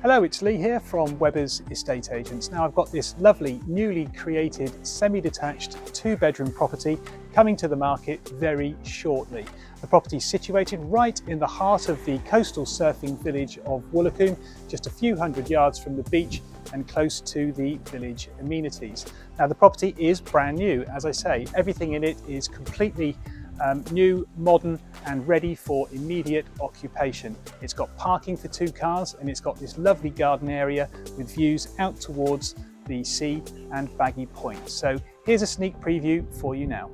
Hello, it's Lee here from Webber's Estate Agents. Now I've got this lovely newly created semi-detached 2-bedroom property coming to the market very shortly. The property is situated right in the heart of the coastal surfing village of Woolacombe, just a few hundred yards from the beach and close to the village amenities. Now the property is brand new, as I say, everything in it is completely new, modern and ready for immediate occupation. It's got parking for 2 cars and it's got this lovely garden area with views out towards the sea and Baggy Point. So here's a sneak preview for you now.